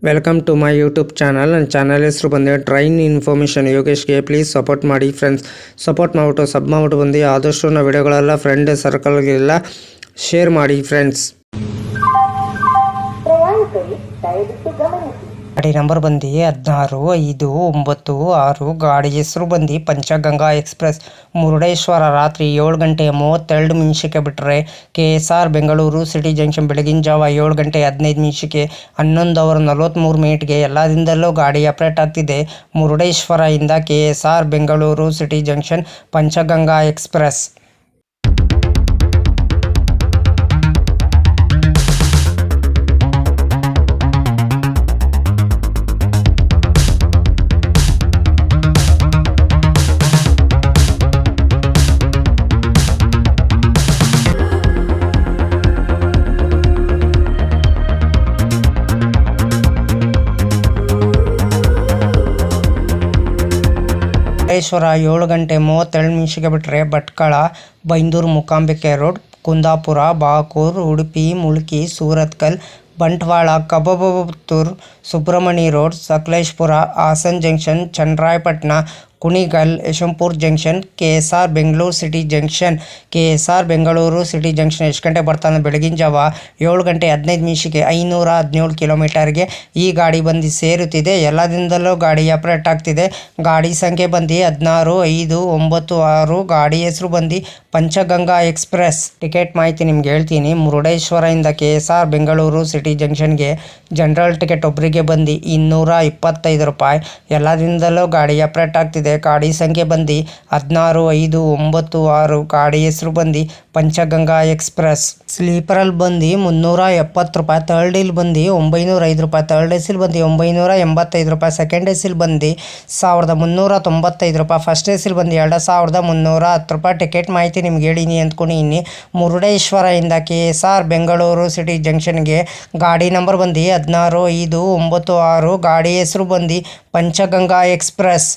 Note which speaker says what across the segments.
Speaker 1: Welcome to my YouTube channel. ನನ್ನ channel ಹೆಸರು ಬಂದು ಟ್ರೈನ್ ಇನ್ಫಾರ್ಮೇಷನ್ ಯೋಗೇಶ್ಗೆ. ಪ್ಲೀಸ್ ಸಪೋರ್ಟ್ ಮಾಡಿ ಫ್ರೆಂಡ್ಸ್. ಸಪೋರ್ಟ್ ಮಾಡಿಬಿಟ್ಟು ಸಬ್ ಮಾಡಿಬಿಟ್ಟು ಬಂದು ಆದಷ್ಟು ನಾವು ವಿಡಿಯೋಗಳೆಲ್ಲ ಫ್ರೆಂಡ್ ಸರ್ಕಲ್ಗೆಲ್ಲ ಶೇರ್ ಮಾಡಿ ಫ್ರೆಂಡ್ಸ್. ಗಾಡಿ ನಂಬರ್ ಬಂದು 16-5-9-6. ಗಾಡಿ ಹೆಸರು ಬಂದು ಪಂಚಗಂಗಾ ಎಕ್ಸ್ಪ್ರೆಸ್. ಮುರುಡೇಶ್ವರ ರಾತ್ರಿ 7:32 ಬಿಟ್ಟರೆ KSR ಬೆಂಗಳೂರು ಸಿಟಿ ಜಂಕ್ಷನ್ ಬೆಳಗಿನ ಜಾವ 7:15 11:43 ಎಲ್ಲ ದಿನದಲ್ಲೂ ಗಾಡಿ ಅಪ್ಡೇಟ್ ಆಗ್ತಿದೆ. ಮುರುಡೇಶ್ವರ ಇಂದ KSR Bengaluru city junction Panchganga express. Murudeshwar 7:37 ಬಿಟ್ಟರೆ Bhatkal, Byndoor, Mookambike road, Kundapura, Bakur, Udupi, Mulki, Surathkal, Bantwal, Kabbaputtur, Subrahmani road, Sakleshpur, Hassan junction, Channarayapatna, Kunigal, Yesvantpur junction, KSR Bengaluru city junction. KSR Bengaluru city junction ಎಷ್ಟು ಗಂಟೆ ಬರ್ತಾನೆ? ಬೆಳಗಿನ ಜಾವ 7:15 517 ಕಿಲೋಮೀಟರ್ಗೆ ಈ ಗಾಡಿ ಬಂದು ಸೇರುತ್ತಿದೆ. ಎಲ್ಲ ದಿನದಲ್ಲೂ ಗಾಡಿ ಅಪ್ಡೇಟ್ ಆಗ್ತಿದೆ. ಗಾಡಿ ಸಂಖ್ಯೆ ಬಂದು 16-5-9-6. ಗಾಡಿ ಹೆಸರು ಬಂದು ಪಂಚಗಂಗಾ ಎಕ್ಸ್ಪ್ರೆಸ್. ಟಿಕೆಟ್ ಮಾಹಿತಿ ನಿಮ್ಗೆ ಹೇಳ್ತೀನಿ. ಮುರುಡೇಶ್ವರದಿಂದ KSR ಬೆಂಗಳೂರು ಸಿಟಿ ಜಂಕ್ಷನ್ಗೆ ಜನರಲ್ ಟಿಕೆಟ್ ಒಬ್ಬರಿಗೆ ಬಂದು 225 ರೂಪಾಯಿ. ಎಲ್ಲ ದಿನದಲ್ಲೂ ಗಾಡಿ ಅಪ್ಡೇಟ್ ಆಗ್ತಿದೆ. ಗಾಡಿ ಸಂಖ್ಯೆ ಬಂದು 16-5-9-6. ಗಾಡಿ ಹೆಸರು ಬಂದು ಪಂಚಗಂಗಾ ಎಕ್ಸ್ಪ್ರೆಸ್. ಸ್ಲೀಪರಲ್ಲಿ ಬಂದು 370 ರೂಪಾಯಿ. ಥರ್ಡ್ ಡೀಲ್ ಬಂದು 905 ರೂಪಾಯಿ. ಥರ್ಡ್ ಎಸಿಲ್ ಬಂದು 985 ರೂಪಾಯಿ. ಸೆಕೆಂಡ್ ಎಸಿಲ್ ಬಂದು 1395 ರೂಪಾಯಿ. ಫಸ್ಟ್ ಎಸಿಲ್ ಬಂದು 2310 ರೂಪಾಯಿ. ಟಿಕೆಟ್ ಮಾಹಿತಿ ನಿಮ್ಗೆ ಹೇಳಿನಿ ಅಂದ್ಕೊಂಡಿನಿ. ಮುರುಡೇಶ್ವರದಿಂದ KSR ಬೆಂಗಳೂರು ಸಿಟಿ ಜಂಕ್ಷನ್ಗೆ ಗಾಡಿ ನಂಬರ್ ಬಂದು 16-5-9-6. ಗಾಡಿ ಹೆಸರು ಬಂದು ಪಂಚಗಂಗಾ ಎಕ್ಸ್ಪ್ರೆಸ್.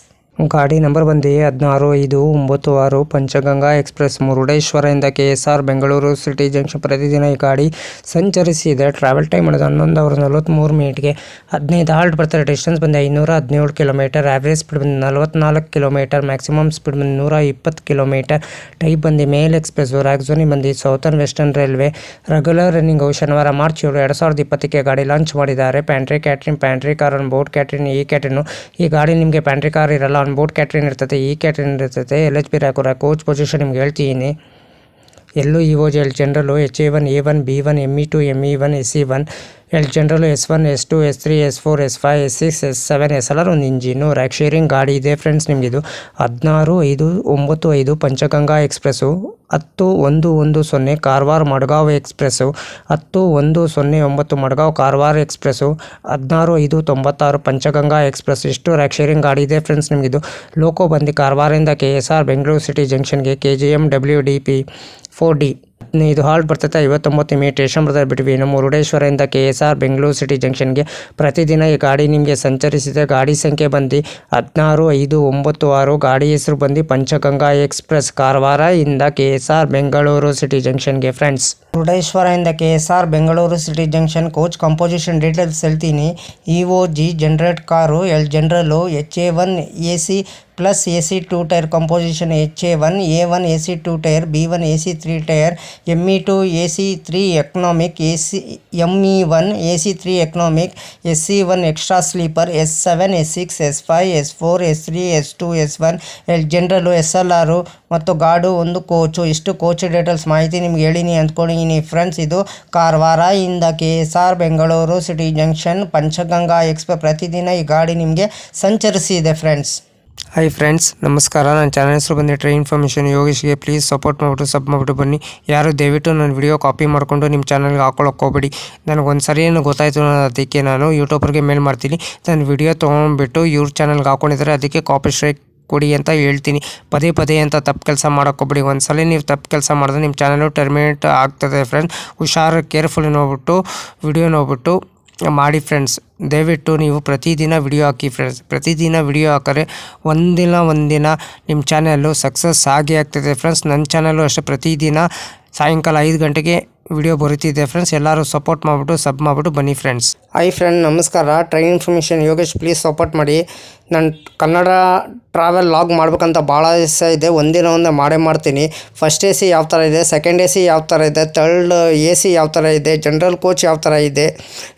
Speaker 1: ಗಾಡಿ ನಂಬರ್ ಬಂದು 16-5-9-6 ಪಂಚಗಂಗಾ ಎಕ್ಸ್ಪ್ರೆಸ್. ಮುರುಡೇಶ್ವರದಿಂದ KSR ಬೆಂಗಳೂರು ಸಿಟಿ ಜಂಕ್ಷನ್ ಪ್ರತಿದಿನ ಈ ಗಾಡಿ ಸಂಚರಿಸಿದೆ. ಟ್ರಾವೆಲ್ ಟೈಮ್ ಮಾಡೋದು 11:43 15 ಹಾಲ್ಟ್ ಬರ್ತಾರೆ. ಡಿಸ್ಟೆನ್ಸ್ ಬಂದು 517 ಕಿಲೋಮೀಟರ್. ಆವ್ರೇಜ್ ಸ್ಪೀಡ್ ಬಂದು 44 ಕಿಲೋಮೀಟರ್. ಮ್ಯಾಕ್ಸಿಮಮ್ ಸ್ಪೀಡ್ ಬಂದು 120 ಕಿಲೋಮೀಟರ್. ಟೈಪ್ ಬಂದು ಮೇಲ್ ಎಕ್ಸ್ಪ್ರೆಸ್. ರಾಗ್ಝೋನಿ ಬಂದು southern western railway. Regular running ಶನಿವಾರ ಮಾರ್ಚ್ 7, 2020 ಗಾಡಿ ಲಾಂಚ್ ಮಾಡಿದ್ದಾರೆ. Pantry catering, pantry car, on board catering, ಈ ಕ್ಯಾಟ್ರಿನ್. ಈ ಗಾಡಿ ನಿಮಗೆ ಪ್ಯಾಂಟ್ರಿ ಕಾರ್ ಇರಲ್ಲ, ಆನ್ ಬೋರ್ಡ್ ಕ್ಯಾಟ್ರಿನ್ ಇರ್ತದೆ, ಈ ಕ್ಯಾಟ್ರಿನ್ ಇರ್ತದೆ. LHP ರ್ಯಾಕು ಕೋಚ್ ಪೊಸಿಷನ್ ನಿಮ್ಗೆ ಹೇಳ್ತೀನಿ. ಎಲ್ಲೂ EOG, L general, HA1, A1, B1, ME2, ME1, SE1, L general, S1, S2, S3, S4, S5, S6, S7, SLR, ಒಂದು ಇಂಜಿನು. ರ್ಯಾಕ್ ಶೇರಿಂಗ್ ಗಾಡಿ ಇದೆ ಫ್ರೆಂಡ್ಸ್. ನಿಮಗಿದು 16-5-9-5 Panchganga express. 10-110 Karwar Madgaon express. 10-109 Madgaon Karwar express. 16-5-96 Panchganga express. ಇಷ್ಟು rack sharing ಗಾಡಿ ಇದೆ ಫ್ರೆಂಡ್ಸ್. ನಿಮಗಿದು ಲೋಕೋ ಬಂದು ಕಾರವಾರದಿಂದ KSR ಬೆಂಗಳೂರು ಸಿಟಿ ಜಂಕ್ಷನ್ಗೆ KGM WDP 4D. ಇದು ಹಾಲ್ಟ್ ಬರ್ತದೆ 59 ಮಿನಿಟ್. ಸ್ಟೇಷನ್ ಬರ್ತದೆ ಬಿಟ್ವೀನು. ಮುರುಡೇಶ್ವರದಿಂದ KSR ಬೆಂಗಳೂರು ಸಿಟಿ ಜಂಕ್ಷನ್ಗೆ ಪ್ರತಿದಿನ ಈ ಗಾಡಿ ನಿಮಗೆ ಸಂಚರಿಸಿದೆ. ಗಾಡಿ ಸಂಖ್ಯೆ ಬಂದು 16-5-9-6. ಗಾಡಿ ಹೆಸರು ಬಂದು ಪಂಚಗಂಗಾ ಎಕ್ಸ್ಪ್ರೆಸ್. ಕಾರವಾರ ಇಂದ KSR ಬೆಂಗಳೂರು ಸಿಟಿ ಜಂಕ್ಷನ್ಗೆ ಫ್ರೆಂಡ್ಸ್. ಮುರುಡೇಶ್ವರದಿಂದ KSR Bengaluru city junction coach composition details ಹೇಳ್ತೀನಿ. EOG generate car, L general, HA1 AC plus AC 2 tier composition. HA1 A1 AC 2 tier, B1 AC 3 tier, ME2 AC 3 economic, ME1 AC 3 economic, SE1 extra sleeper, S7 S6 S5 S4 S3 S2 S1 L general, SLR ಮತ್ತು ಗಾಡು ಒಂದು coach. ಇಷ್ಟು coach details ಮಾಹಿತಿ ನಿಮ್ಗೆ ಹೇಳಿನಿ ಅಂದ್ಕೊಂಡಿನಿ friends. ಇದು ಕಾರವಾರ ಇಂದ KSR Bengaluru city junction Panchganga express. ಪ್ರತಿದಿನ ಈ ಗಾಡಿ ನಿಮಗೆ ಸಂಚರಿಸಿದೆ ಫ್ರೆಂಡ್ಸ್. ಹಾಯ್ ಫ್ರೆಂಡ್ಸ್, ನಮಸ್ಕಾರ. ನನ್ನ ಚಾನಲ್ ಹೆಸರು ಬಂದು ಟ್ರೈನ್ ಇನ್ಫಾರ್ಮೇಷನ್ ಯೋಗೇಶ್ಗೆ. ಪ್ಲೀಸ್ ಸಪೋರ್ಟ್ ಮಾಡಿಬಿಟ್ಟು ಸಬ್ ಮಾಡಿಬಿಟ್ಟು ಬನ್ನಿ. ಯಾರು ದಯವಿಟ್ಟು ನನ್ನ ವಿಡಿಯೋ ಕಾಪಿ ಮಾಡಿಕೊಂಡು ನಿಮ್ಮ ಚಾನಲ್ಗೆ ಹಾಕೊಳ್ಳೋಕೆ ಹೋಗ್ಬೇಡಿ. ನನಗೊಂದು ಸರಿ ಏನು ಗೊತ್ತಾಯಿತು, ಅದಕ್ಕೆ ನಾನು ಯೂಟ್ಯೂಬರ್ಗೆ ಮೇಲ್ ಮಾಡ್ತೀನಿ. ನನ್ನ ವಿಡಿಯೋ ತೊಗೊಂಡ್ಬಿಟ್ಟು ಇವ್ರ ಚಾನಲ್ಗೆ ಹಾಕ್ಕೊಂಡಿದ್ದಾರೆ, ಅದಕ್ಕೆ ಕಾಪಿ ಸ್ಟ್ರೈಕ್ ಕೊಡಿ ಅಂತ ಹೇಳ್ತೀನಿ. ಪದೇ ಅಂತ ತಪ್ಪು ಕೆಲಸ ಮಾಡೋಕ್ಕೋಗ್ಬಿಡಿ. ಒಂದ್ಸಲ ನೀವು ತಪ್ಪು ಕೆಲಸ ಮಾಡಿದ್ರೆ ನಿಮ್ಮ ಚಾನಲು ಟರ್ಮಿನೇಟ್ ಆಗ್ತದೆ ಫ್ರೆಂಡ್ಸ್. ಹುಷಾರು, ಕೇರ್ಫುಲ್ ನೋಡ್ಬಿಟ್ಟು ವಿಡಿಯೋ ನೋಡ್ಬಿಟ್ಟು ಮಾಡಿ ಫ್ರೆಂಡ್ಸ್. ದಯವಿಟ್ಟು ನೀವು ಪ್ರತಿದಿನ ವಿಡಿಯೋ ಹಾಕಿ ಫ್ರೆಂಡ್ಸ್. ಪ್ರತಿದಿನ ವಿಡಿಯೋ ಹಾಕಿದ್ರೆ ಒಂದಿನ ನಿಮ್ಮ ಚಾನಲ್ಲು ಸಕ್ಸಸ್ ಆಗೇ ಆಗ್ತದೆ ಫ್ರೆಂಡ್ಸ್. ನನ್ನ ಚಾನಲ್ಲು ಅಷ್ಟೇ ಪ್ರತಿದಿನ ಸಾಯಂಕಾಲ 5 ಗಂಟೆಗೆ ವಿಡಿಯೋ ಬರುತ್ತಿದೆ ಫ್ರೆಂಡ್ಸ್. ಎಲ್ಲರೂ ಸಪೋರ್ಟ್ ಮಾಡಿಬಿಟ್ಟು ಸಬ್ ಮಾಡಿಬಿಟ್ಟು ಬನ್ನಿ ಫ್ರೆಂಡ್ಸ್. ಫ್ರೆಂಡ್ ನಮಸ್ಕಾರ. Train information Yogesh, please support ಮಾಡಿ. ನಾನು ಕನ್ನಡ ಟ್ರಾವೆಲ್ ಲಾಗ್ ಮಾಡ್ಬೇಕಂತ ಭಾಳ ದಿವಸ ಇದೆ. ಒಂದಿನ ಮಾಡೇ ಮಾಡ್ತೀನಿ. ಫಸ್ಟ್ AC ಯಾವ ಥರ ಇದೆ, ಸೆಕೆಂಡ್ AC ಯಾವ ಥರ ಇದೆ, ಥರ್ಡ್ AC ಯಾವ ಥರ ಇದೆ, ಜನರಲ್ ಕೋಚ್ ಯಾವ ಥರ ಇದೆ,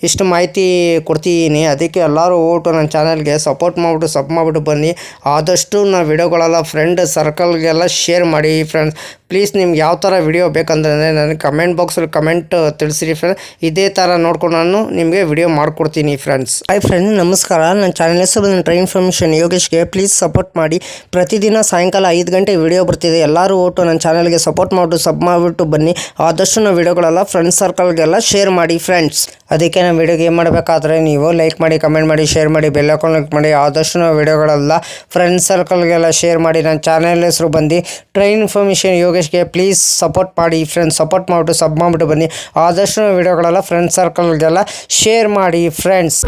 Speaker 1: ಇಷ್ಟು ಮಾಹಿತಿ ಕೊಡ್ತಿದ್ದೀನಿ. ಅದಕ್ಕೆ ಎಲ್ಲರೂ ಹೋಗ್ಬಿಟ್ಟು ನನ್ನ ಚಾನಲ್ಗೆ ಸಪೋರ್ಟ್ ಮಾಡಿಬಿಟ್ಟು ಸಬ್ ಮಾಡಿಬಿಟ್ಟು ಬನ್ನಿ. ಆದಷ್ಟು ನಾನು ವಿಡಿಯೋಗಳೆಲ್ಲ ಫ್ರೆಂಡ್ ಸರ್ಕಲ್ಗೆಲ್ಲ ಶೇರ್ ಮಾಡಿ ಫ್ರೆಂಡ್ಸ್. ಪ್ಲೀಸ್ ನಿಮ್ಗೆ ಯಾವ ಥರ ವಿಡಿಯೋ ಬೇಕಂದ್ರೆ ನನಗೆ ಕಮೆಂಟ್ ಬಾಕ್ಸಲ್ಲಿ ಕಮೆಂಟ್ ತಿಳಿಸಿರಿ ಫ್ರೆಂಡ್ಸ್. ಇದೇ ಥರ ನೋಡ್ಕೊಂಡು ನಾನು ನಿಮಗೆ ವಿಡಿಯೋ ಮಾಡಿಕೊಡ್ತೀನಿ ಫ್ರೆಂಡ್ಸ್. ಫ್ರೆಂಡ್ ನಮಸ್ಕಾರ. ನನ್ನ ಚಾನಲ್ ಹೆಸರು ಟ್ರೈನ್ ಇನ್ಫಾರ್ಮೇಷನ್ ಯೋಗೇಶ್ಗೆ, ಪ್ಲೀಸ್ ಸಪೋರ್ಟ್ ಮಾಡಿ. ಪ್ರತಿದಿನ ಸಾಯಂಕಾಲ 5 ಗಂಟೆ ವಿಡಿಯೋ ಬರ್ತಿದೆ. ಎಲ್ಲರೂ ಒಟ್ಟು ನನ್ನ ಚಾನಲ್ಗೆ ಸಪೋರ್ಟ್ ಮಾಡಿಬಿಟ್ಟು ಸಬ್ ಮಾಡಿಬಿಟ್ಟು ಬನ್ನಿ. ಆದಷ್ಟು ನಾವು ವಿಡಿಯೋಗಳೆಲ್ಲ ಫ್ರೆಂಡ್ಸ್ ಸರ್ಕಲ್ಗೆಲ್ಲ ಶೇರ್ ಮಾಡಿ ಫ್ರೆಂಡ್ಸ್. ಅದಕ್ಕೆ ನಾವು ವಿಡಿಯೋಗೆ ಏನು ಮಾಡಬೇಕಾದ್ರೆ ನೀವು ಲೈಕ್ ಮಾಡಿ, ಕಮೆಂಟ್ ಮಾಡಿ, ಶೇರ್ ಮಾಡಿ, ಬೆಲ್ ಐಕಾನ್ ಕ್ಲಿಕ್ ಮಾಡಿ. ಆದಷ್ಟು ನಾವು ವಿಡಿಯೋಗಳೆಲ್ಲ ಫ್ರೆಂಡ್ಸ್ ಸರ್ಕಲ್ಗೆಲ್ಲ ಶೇರ್ ಮಾಡಿ. ನನ್ನ ಚಾನಲ್ ಹೆಸರು ಬಂದು ಟ್ರೈನ್ ಇನ್ಫಾರ್ಮೇಷನ್ ಯೋಗೇಶ್ಗೆ, ಪ್ಲೀಸ್ ಸಪೋರ್ಟ್ ಮಾಡಿ ಫ್ರೆಂಡ್ಸ್. ಸಪೋರ್ಟ್ ಮಾಡಿಬಿಟ್ಟು ಸಬ್ ಮಾಡಿಬಿಟ್ಟು ಬನ್ನಿ. ಆದಷ್ಟು ವಿಡಿಯೋಗಳೆಲ್ಲ ಫ್ರೆಂಡ್ಸ್ ಸರ್ಕಲ್ಗೆಲ್ಲ ಶೇರ್ ಮಾಡಿ ಫ್ರೆಂಡ್ಸ್.